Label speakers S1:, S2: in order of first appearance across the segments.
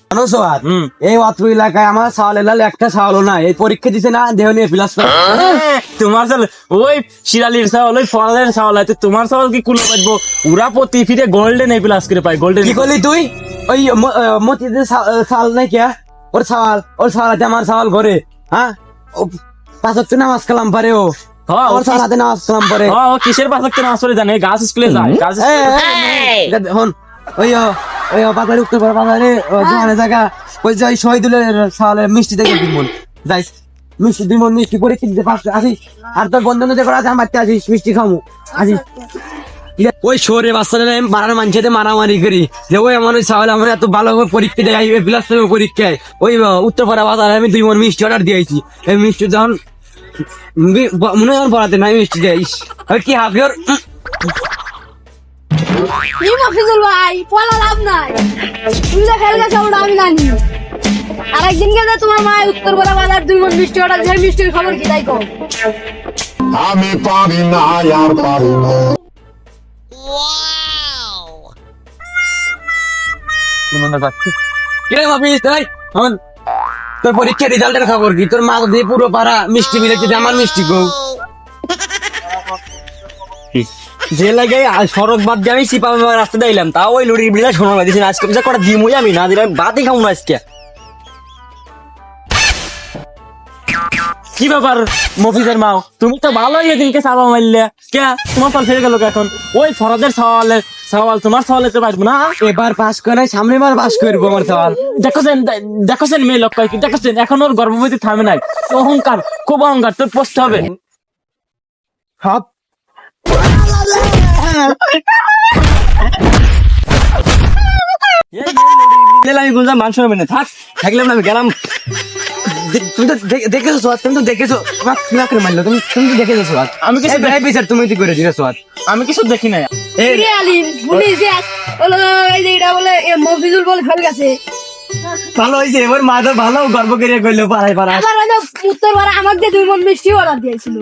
S1: জানো সোয়াদ, এই অত্র এলাকায় আমার চাওয়াল লাল একটা চাওয়ালও নাই। এই পরীক্ষা দিছে না দেহ নিয়ে প্লাস
S2: তোমার চাল ওই শিরালির চাওয়াল ওই ফরাদের চাওয়াল আছে, তোমার চাওয়াল কি কুলো পাইবো? ওরা প্রতি ফিরে গোল্ডেন এই প্লাস করে পায়। গোল্ডেন
S1: কি করলি তুই? ওই মতিতে চাল নাই কে? ওর চাওয়াল আছে, আমার চাওয়াল ঘরে। হ্যাঁ, পাঁচ ওয়াক্ত নামাজ কালাম পারে ও। ওর চাওয়াল হাতে নামাজ কালাম পারে।
S2: ও কিসের পাশে না আসলে জানে? গাছ স্কুলে যায়, গাছ
S1: হন ওই বাজারে উঠতে পারে, বাজারে দোকানে জায়গা ওই যে শহীদুলের চাওয়ালে মিষ্টি থেকে দিমন যাইস, মিষ্টি দিমন, মিষ্টি পরীক্ষা দিতে পারছে আসিস। আর তোর বন্ধু যে করা আছে আমার বাড়িতে আসিস, মিষ্টি খামু আসিস। ওই শহরে বাচ্চারা মারার মানুষের মারামারি করি যে ওই আমার ওই চাওয়াল আমার এত ভালো পরীক্ষা দেয় প্লাস পরীক্ষায় ওই উত্তরপাড়া বাজারে আমি 2 মণ মিষ্টি অর্ডার দিয়েছি। এই মিষ্টি যখন মনে হয় পড়াতে নাই মিষ্টি দিয়েছিস কি হাফিওর
S3: কি মফিজুল ভাই, পড়া লাভ নাই। তুমি যে ফেল গেছো ওটা আমি জানি। আরেকদিন গেলে তোমার মা উত্তরপাড়া বাজার 2 মণ মিষ্টি অর্ডার দিয়ে, মিষ্টির খবর কি তাই কও?
S4: আমি পারি না আর পারি না।
S1: কিরে মাফিজ তাই হন তোর পরীক্ষার রেজাল্টের খবর কি? তোর মা দিয়ে পুরো পাড়া মিষ্টি মিলেছে, আমার মিষ্টি গো
S2: যে লাগে সড়ক বাদ দিয়ে আমি চিপা রাস্তা দিলাম, তাও ওই লড়ির বিড়া শোনা দিয়েছেন। আজকে যা কটা দিমই আমি না দিলে বাদই খাবো না আজকে। কি ব্যাপার মফিজের মাও, তুমি তো ভালোই এদিনকে চাপা মারলে কে? তোমার ফল ফিরে গেল এখন? ওই ফরাদের সওয়াল তোমার সওয়ালে তো পারবো না।
S1: এবার পাস করে সামনে বার পাস করবো আমার সওয়াল।
S2: দেখছেন মেয়ে লোক কি দেখছেন? এখন ওর গর্ভবতী থামে নাই, অহংকার, খুব অহংকার। তোর পোষতে হবে
S1: সব
S2: আমি গুলজাম মানুষ হবে না, থাক থাকলাম না, আমি গেলাম।
S1: তুমি তো দেখেছো সোয়াদ, তুমি তো দেখেছো মারলো, তুমি তো দেখেছো সোয়াদ।
S2: আমি কিছু
S1: বিচার তুমি কি করে দিলে সোয়াদ?
S2: আমি কিছু দেখি নাই।
S3: কিরে আলিম, বলিস যে বলে এই যে এটা বলে মফিজুল বলে ফেল গেছে।
S1: ভালো হয়েছে, এবার মা তো ভালো গর্ব করে কইলো পাড়ায় পাড়া
S3: আবার ওই যে উত্তরপাড়া আমাকে 2 মণ মিষ্টি অর্ডার দিয়েছিল।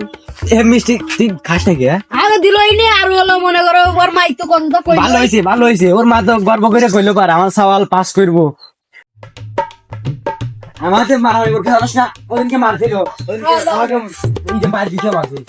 S1: এ মিষ্টি তুই খাস নাকি?
S3: আগে দিলই নি, আর হলো মনে করো ওর মাই তো কোন তো কই।
S1: ভালো হয়েছে, ওর মা তো গর্ব করে কইলো পার আমার সওয়াল পাস করবো। আমাকে মারামারি করতে জানিস না, ওদিনকে মারছিল, ওদিনকে আমাকে এই যে মার দিতে মারছিল।